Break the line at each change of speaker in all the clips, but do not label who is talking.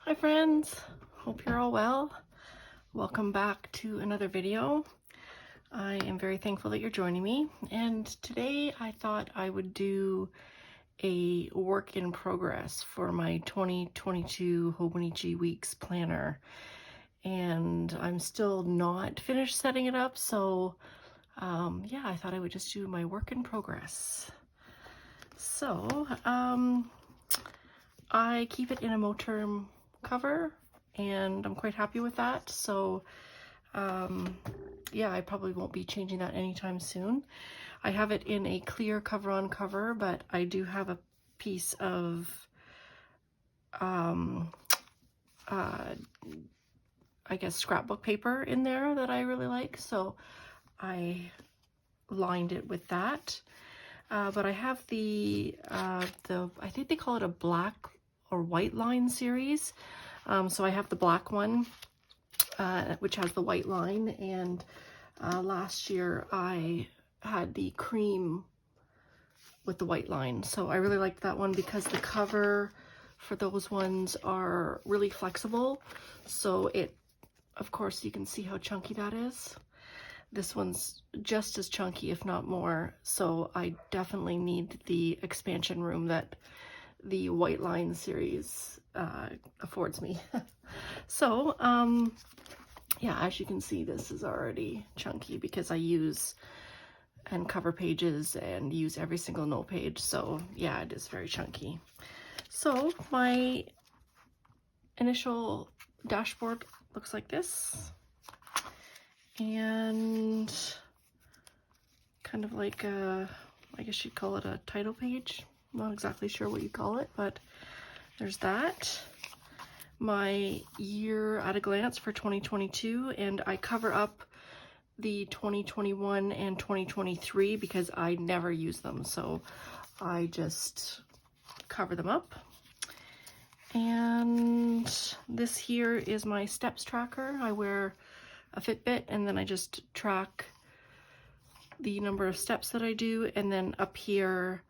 Hi friends, hope you're all well. Welcome back to another video. I am very thankful that you're joining me, and today I thought I would do a work in progress for my 2022 Hobonichi Weeks planner, and I'm still not finished setting it up, so yeah, I thought I would just do my work in progress. So I keep it in a Moterm cover and I'm quite happy with that. So yeah, I probably won't be changing that anytime soon. I have it in a clear cover on cover, but I do have a piece of I guess scrapbook paper in there that I really like, so I lined it with that. But I have the I think they call it a black or white line series. So I have the black one, which has the white line, and last year I had the cream with the white line. So I really liked that one because the cover for those ones are really flexible. So it, of course, you can see how chunky that is. This one's just as chunky, if not more. So I definitely need the expansion room that the white line series affords me. So yeah, as you can see, this is already chunky because I use and cover pages and use every single note page. So yeah, it is very chunky. So my initial dashboard looks like this, and kind of like a, I guess you'd call it a title page. I'm not exactly sure what you call it, but there's that. My year at a glance for 2022, and I cover up the 2021 and 2023 because I never use them, so I just cover them up. And this here is my steps tracker. I wear a Fitbit, and then I just track the number of steps that I do, and then up here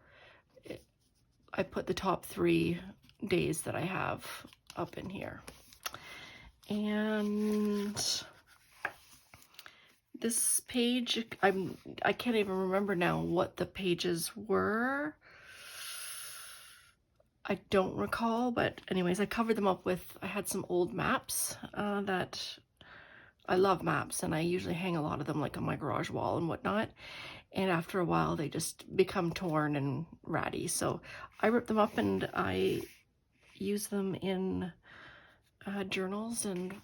I put the top 3 days that I have up in here. And this page, I can't even remember now what the pages were. I don't recall, but anyways, I covered them up with, I had some old maps that I love maps, and I usually hang a lot of them like on my garage wall and whatnot. And after a while, they just become torn and ratty. So I rip them up and I use them in journals and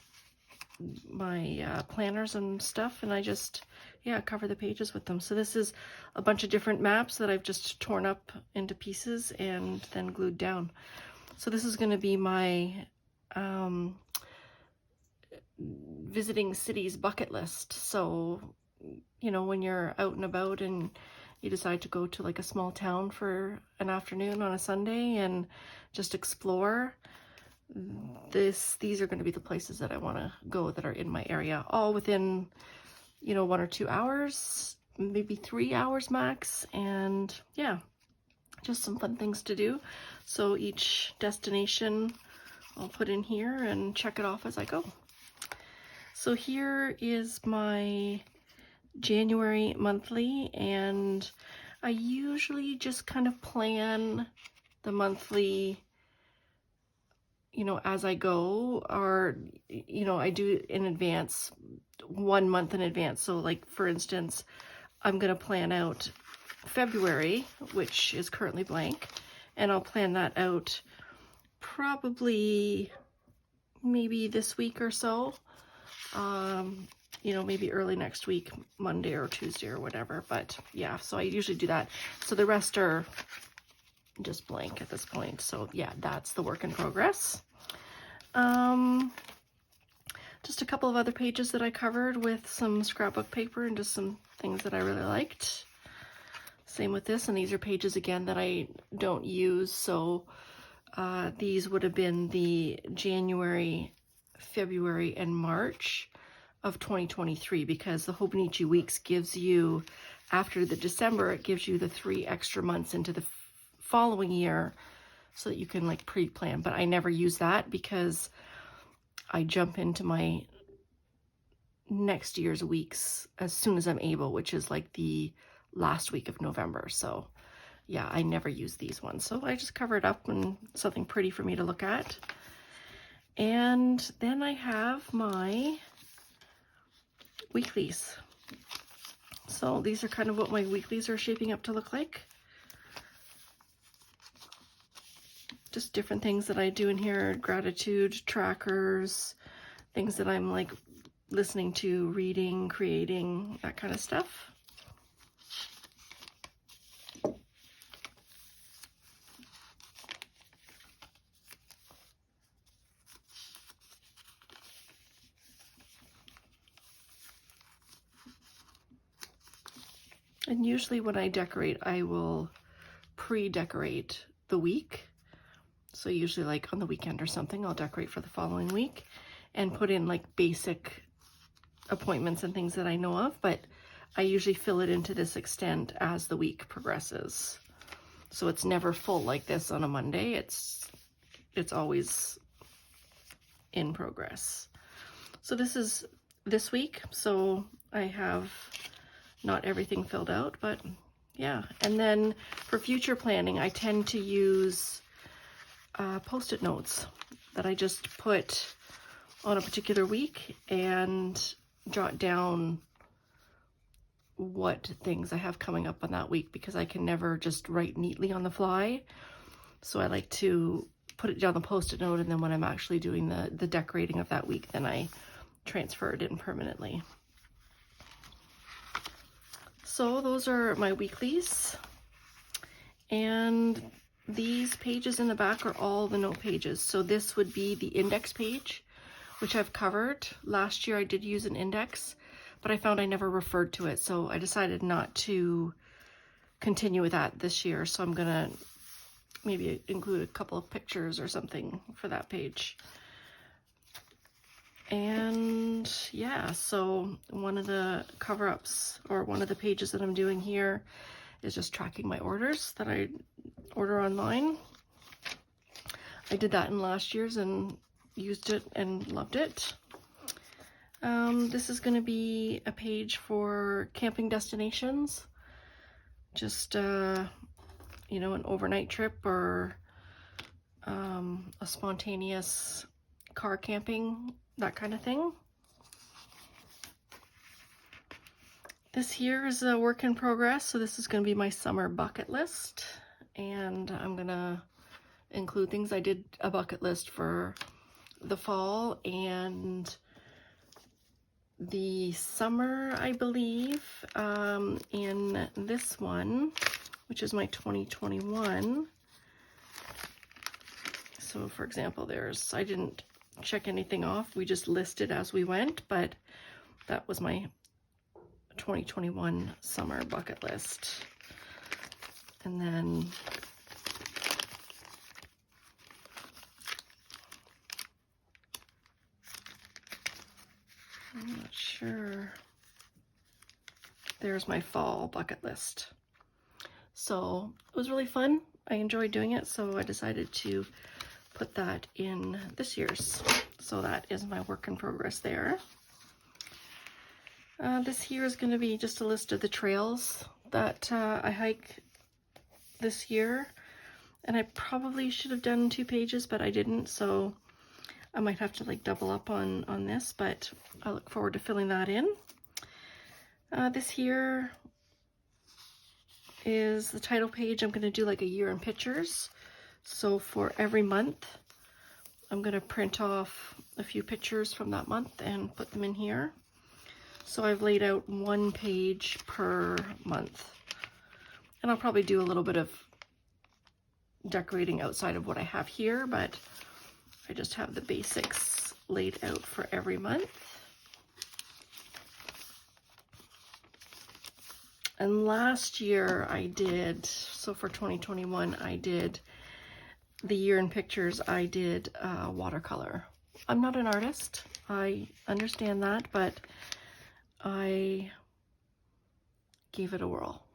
my planners and stuff, and I just, yeah, cover the pages with them. So this is a bunch of different maps that I've just torn up into pieces and then glued down. So this is going to be my visiting cities bucket list. So, you know, when you're out and about and you decide to go to like a small town for an afternoon on a Sunday and just explore, these are going to be the places that I want to go that are in my area, all within, you know, 1 or 2 hours, maybe 3 hours max. And yeah, just some fun things to do. So each destination I'll put in here and check it off as I go. So here is my January monthly, and I usually just kind of plan the monthly, you know, as I go, or, you know, I do in advance, 1 month in advance. So like, for instance, I'm going to plan out February, which is currently blank, and I'll plan that out probably maybe this week or so. You know, maybe early next week, Monday or Tuesday or whatever. But yeah, so I usually do that. So the rest are just blank at this point. So yeah, that's the work in progress. Just a couple of other pages that I covered with some scrapbook paper and just some things that I really liked. Same with this, and these are pages again that I don't use. So these would have been the January, February, and March of 2023, because the Hobonichi Weeks gives you, after the December, it gives you the 3 extra months into the following year so that you can like pre-plan, but I never use that because I jump into my next year's weeks as soon as I'm able, which is like the last week of November. So yeah, I never use these ones. So I just cover it up and something pretty for me to look at. And then I have my weeklies. So these are kind of what my weeklies are shaping up to look like. Just different things that I do in here, gratitude trackers, things that I'm like listening to, reading, creating, that kind of stuff. And usually when I decorate, I will pre-decorate the week. So usually like on the weekend or something, I'll decorate for the following week and put in like basic appointments and things that I know of, but I usually fill it in to this extent as the week progresses. So it's never full like this on a Monday. It's always in progress. So this is this week. So I have not everything filled out, but yeah. And then for future planning, I tend to use Post-it notes that I just put on a particular week and jot down what things I have coming up on that week, because I can never just write neatly on the fly. So I like to put it down the Post-it note, and then when I'm actually doing the decorating of that week, then I transfer it in permanently. So those are my weeklies, and these pages in the back are all the note pages. So this would be the index page, which I've covered. Last year I did use an index, but I found I never referred to it, so I decided not to continue with that this year. So I'm gonna maybe include a couple of pictures or something for that page. And yeah, so one of the cover-ups, or one of the pages that I'm doing here, is just tracking my orders that I order online. I did that in last year's and used it and loved it. This is going to be a page for camping destinations, just you know, an overnight trip or a spontaneous car camping, that kind of thing. This here is a work in progress, so this is going to be my summer bucket list, and I'm going to include things. I did a bucket list for the fall and the summer, I believe. In this one, which is my 2021, so for example, I didn't check anything off, we just listed as we went, but that was my 2021 summer bucket list. And then I'm not sure, there's my fall bucket list. So it was really fun. I enjoyed doing it, so I decided to put that in this year's. So that is my work in progress there. This here is going to be just a list of the trails that I hike this year. And I probably should have done 2 pages, but I didn't, so I might have to like double up on this, but I look forward to filling that in. This here is the title page. I'm going to do like a year in pictures. So for every month, I'm going to print off a few pictures from that month and put them in here. So I've laid out 1 page per month. And I'll probably do a little bit of decorating outside of what I have here, but I just have the basics laid out for every month. And last year I did, so for 2021, I did the year in pictures, I did watercolor. I'm not an artist, I understand that, but I gave it a whirl.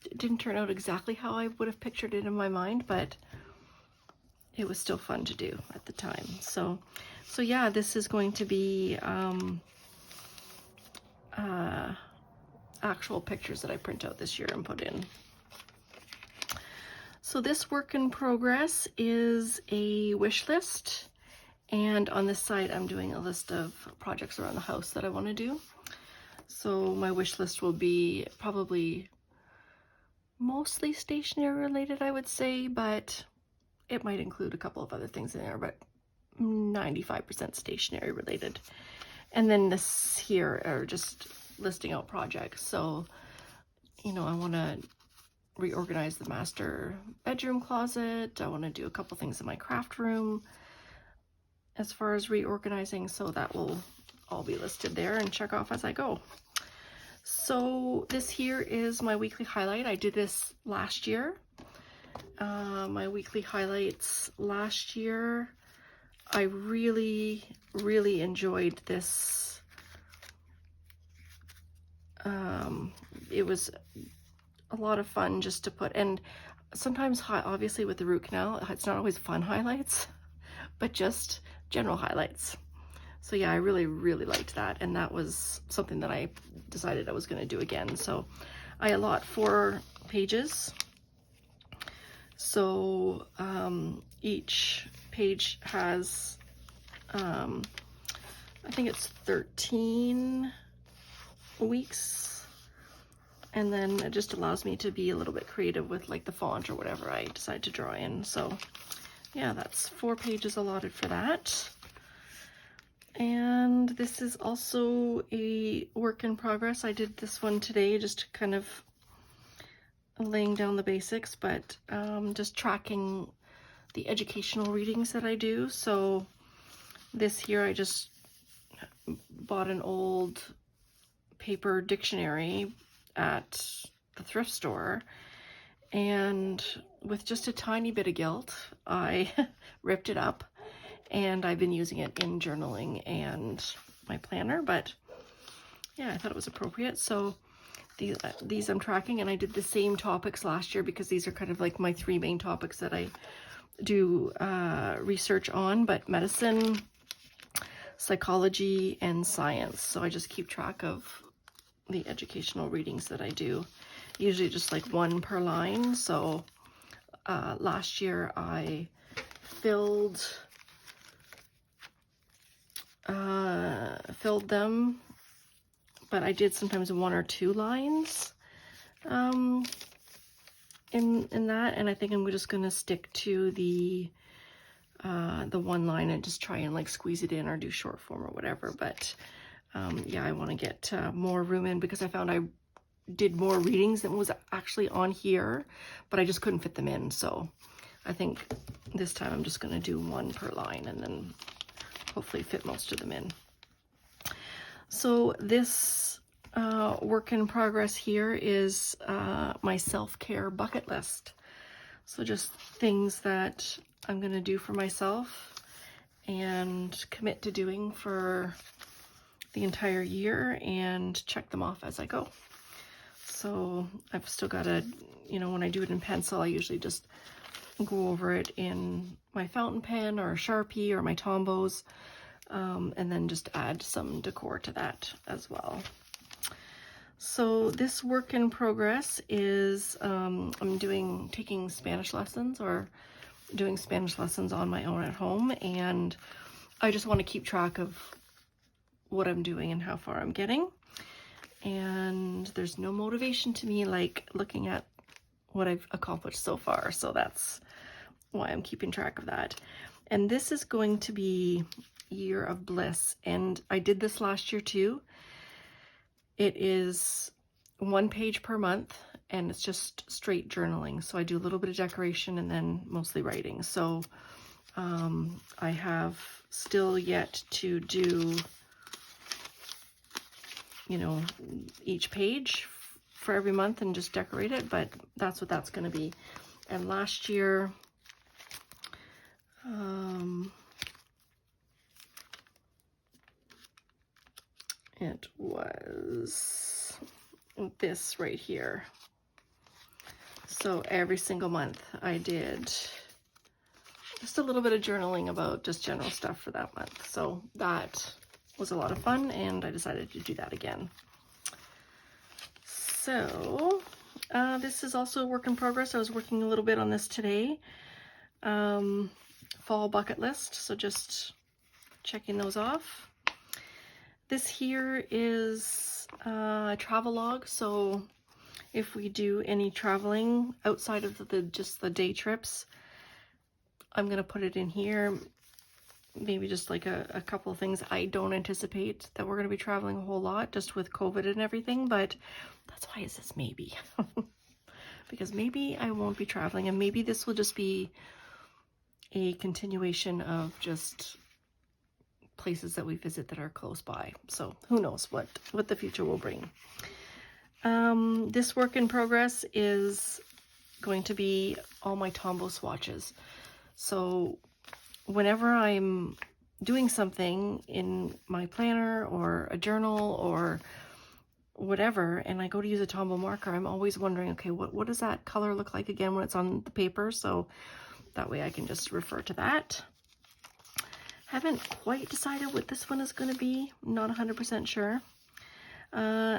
It didn't turn out exactly how I would have pictured it in my mind, but it was still fun to do at the time. So yeah, this is going to be actual pictures that I print out this year and put in. So this work in progress is a wish list, and on this side I'm doing a list of projects around the house that I want to do. So my wish list will be probably mostly stationery related, I would say, but it might include a couple of other things in there, but 95% stationery related. And then this here are just listing out projects. So, you know, I want to reorganize the master bedroom closet. I want to do a couple things in my craft room as far as reorganizing, so that will all be listed there and check off as I go. So this here is my weekly highlight. I did this last year. My weekly highlights last year, I really enjoyed this. It was a lot of fun just to put, and sometimes obviously with the root canal, it's not always fun highlights, but just general highlights. So yeah, I really liked that, and that was something that I decided I was going to do again. So I allot 4 pages. So each page has, I think it's 13 weeks. And then it just allows me to be a little bit creative with like the font or whatever I decide to draw in. So yeah, that's 4 pages allotted for that. And this is also a work in progress. I did this one today, just kind of laying down the basics, but just tracking the educational readings that I do. So this here, I just bought an old paper dictionary at the thrift store, and with just a tiny bit of guilt, I ripped it up, and I've been using it in journaling and my planner. But yeah, I thought it was appropriate. So these I'm tracking, and I did the same topics last year because these are kind of like my 3 main topics that I do research on, but medicine, psychology, and science. So I just keep track of the educational readings that I do, usually just like 1 per line. So last year I filled them, but I did sometimes 1 or 2 lines in that, and I think I'm just gonna stick to the 1 line and just try and like squeeze it in or do short form or whatever. But yeah, I want to get more room in, because I found I did more readings than was actually on here, but I just couldn't fit them in. So I think this time I'm just going to do 1 per line and then hopefully fit most of them in. So this work in progress here is my self-care bucket list. So just things that I'm going to do for myself and commit to doing for the entire year and check them off as I go. So I've still got to, you know, when I do it in pencil, I usually just go over it in my fountain pen or a Sharpie or my Tombows, and then just add some decor to that as well. So this work in progress is I'm taking Spanish lessons, or doing Spanish lessons on my own at home, and I just want to keep track of what I'm doing and how far I'm getting. And there's no motivation to me like looking at what I've accomplished so far, so that's why I'm keeping track of that. And this is going to be Year of Bliss, and I did this last year too. It is 1 page per month, and it's just straight journaling. So I do a little bit of decoration and then mostly writing. So I have still yet to do, you know, each page for every month and just decorate it, but that's what that's going to be. And last year, it was this right here. So every single month I did just a little bit of journaling about just general stuff for that month. So that was a lot of fun, and I decided to do that again. So this is also a work in progress. I was working a little bit on this today. Fall bucket list, so just checking those off. This here is a travel log, so if we do any traveling outside of just the day trips, I'm gonna put it in here. Maybe just like a couple of things. I don't anticipate that we're gonna be traveling a whole lot just with COVID and everything, but that's why it says maybe. Because maybe I won't be traveling, and maybe this will just be a continuation of just places that we visit that are close by. So who knows what the future will bring. This work in progress is going to be all my Tombow swatches. So whenever I'm doing something in my planner or a journal or whatever, and I go to use a Tombow marker, I'm always wondering, okay, what does that color look like again when it's on the paper? So that way I can just refer to that. Haven't quite decided what this one is going to be. Not 100% sure.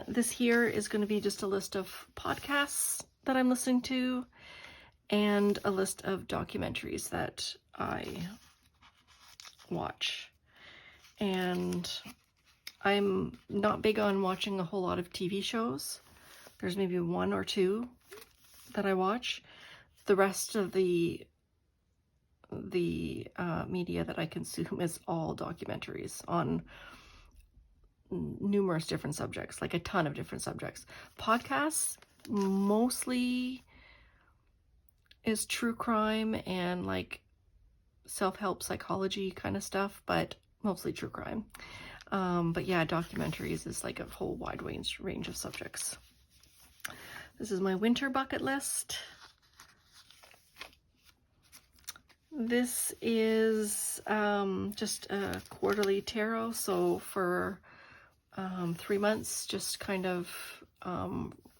This here is going to be just a list of podcasts that I'm listening to and a list of documentaries that I watch. And I'm not big on watching a whole lot of TV shows. There's maybe one or two that I watch. The rest of the media that I consume is all documentaries on numerous different subjects, like a ton of different subjects. Podcasts mostly is true crime and like self-help psychology kind of stuff, but mostly true crime. But yeah, documentaries is like a whole wide range of subjects. This is my winter bucket list. This is just a quarterly tarot, so for 3 months, just kind of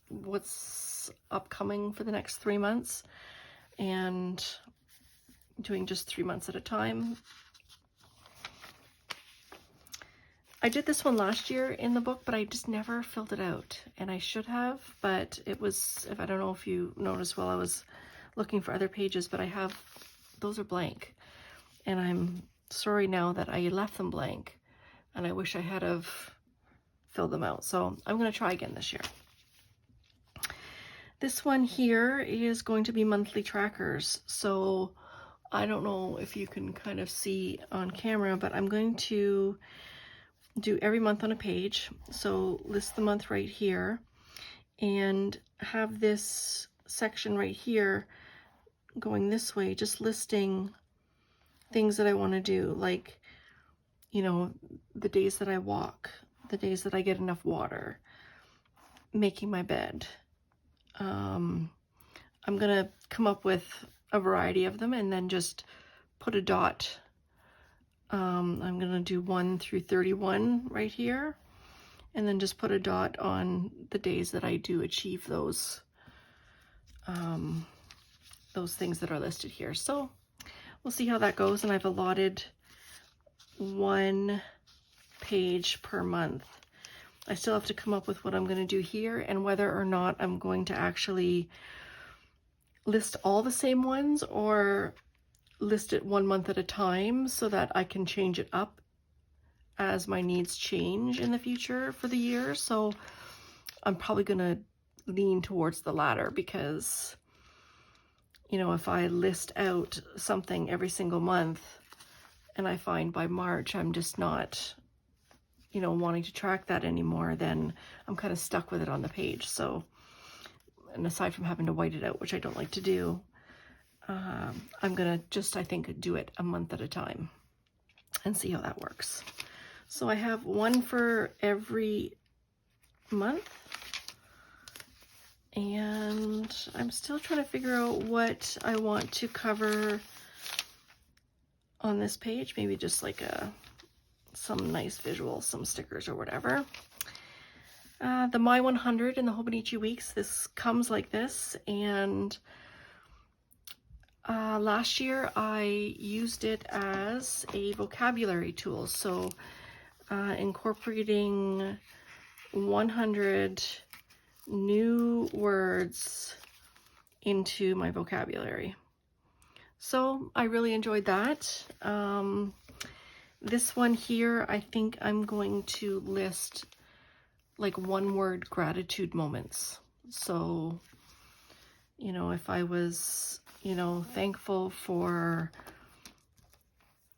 what's upcoming for the next 3 months, and doing just 3 months at a time. I did this one last year in the book, but I just never filled it out, and I should have, but it was, I don't know if you noticed while I was looking for other pages, but those are blank, and I'm sorry now that I left them blank, and I wish I had have filled them out. So I'm going to try again this year. This one here is going to be monthly trackers. So I don't know if you can kind of see on camera, but I'm going to do every month on a page. So list the month right here and have this section right here going this way, just listing things that I want to do, like, you know, the days that I walk, the days that I get enough water, making my bed. I'm gonna come up with a variety of them and then just put a dot. I'm gonna do 1 through 31 right here, and then just put a dot on the days that I do achieve those things that are listed here. So we'll see how that goes, and I've allotted 1 page per month. I still have to come up with what I'm going to do here and whether or not I'm going to actually list all the same ones or list it 1 month at a time so that I can change it up as my needs change in the future for the year. So I'm probably going to lean towards the latter, because, you know, if I list out something every single month and I find by March I'm just not, you know, wanting to track that anymore, then I'm kind of stuck with it on the page. So, and aside from having to white it out, which I don't like to do, I'm gonna just, I think, do it a month at a time and see how that works. So I have 1 for every month, and I'm still trying to figure out what I want to cover on this page. Maybe just like some nice visuals, some stickers or whatever. the My 100 in the Hobonichi Weeks. This comes like this, and last year I used it as a vocabulary tool, so incorporating 100 new words into my vocabulary. So I really enjoyed that. This one here, I think I'm going to list like one-word gratitude moments. So, you know, if I was, you know, thankful for,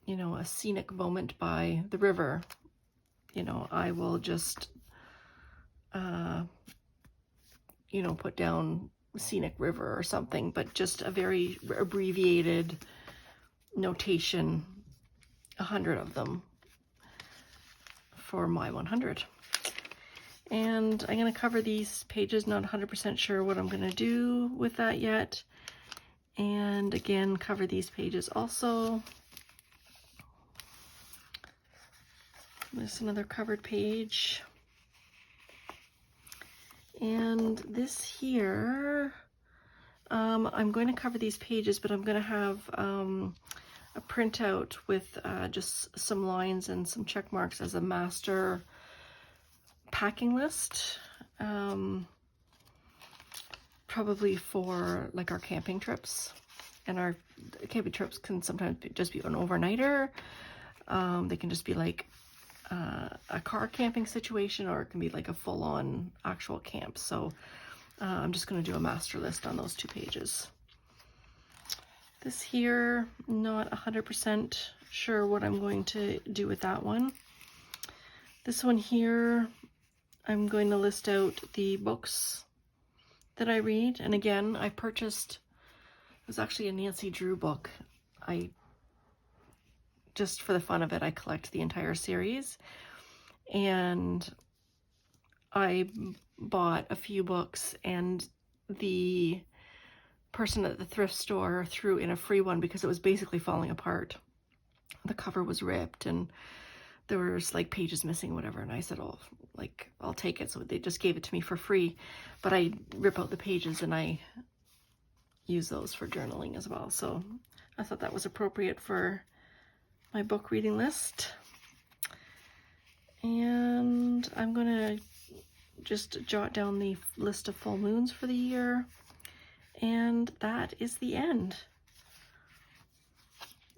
you know, a scenic moment by the river, you know, I will just, you know, put down scenic river or something, but just a very abbreviated notation, 100 of them for my 100. And I'm going to cover these pages, not 100% sure what I'm going to do with that yet. And again, cover these pages also. There's another covered page. And this here, I'm going to cover these pages, but I'm going to have a printout with just some lines and some check marks as a master packing list, probably for like our camping trips. And our camping trips can sometimes just be an overnighter. They can just be like a car camping situation, or it can be like a full-on actual camp. So I'm just going to do a master list on those 2 pages. This here, not 100% sure what I'm going to do with that one. This one here, I'm going to list out the books that I read. And again, I purchased, it was actually a Nancy Drew book. Just for the fun of it, I collect the entire series. And I bought a few books, and the person at the thrift store threw in a free one because it was basically falling apart. The cover was ripped and there was like pages missing, whatever. And I said, oh, like, I'll take it. So they just gave it to me for free, but I rip out the pages and I use those for journaling as well. So I thought that was appropriate for my book reading list. And I'm going to just jot down the list of full moons for the year. And that is the end.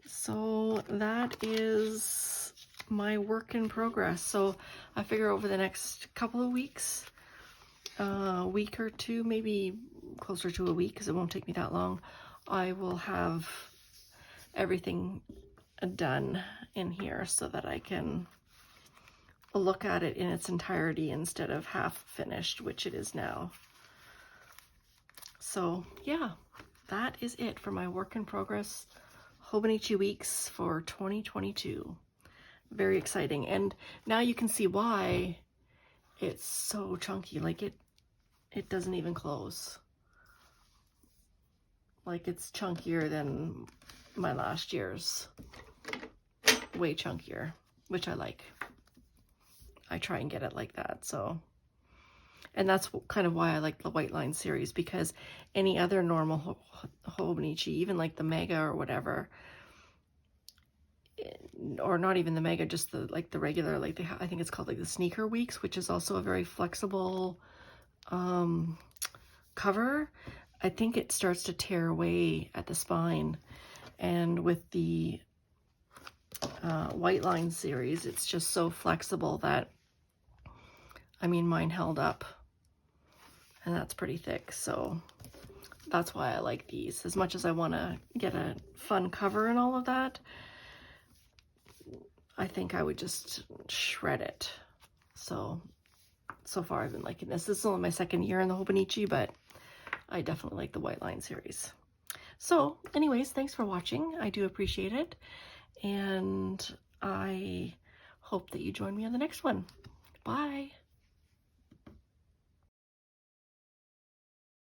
So that is my work in progress. So I figure over the next couple of weeks, a week or two, maybe closer to a week, because it won't take me that long, I will have everything done in here so that I can look at it in its entirety instead of half finished, which it is now. So yeah, that is it for my work in progress Hobonichi Weeks for 2022. Very exciting. And now you can see why it's so chunky. Like it doesn't even close. Like, it's chunkier than my last year's. Way chunkier, which I like. I try and get it like that, so. And that's kind of why I like the White Line series, because any other normal Hobonichi, even like the Mega or whatever, or not even the Mega, just the like the regular, like I think it's called like the Sneaker Weeks, which is also a very flexible cover. I think it starts to tear away at the spine, and with the White Line series, it's just so flexible that, I mean, mine held up, and that's pretty thick. So that's why I like these. As much as I want to get a fun cover and all of that, I think I would just shred it. So far I've been liking this. This is only my second year in the Hobonichi, but I definitely like the White Line series. So anyways, thanks for watching. I do appreciate it. And I hope that you join me on the next one. Bye.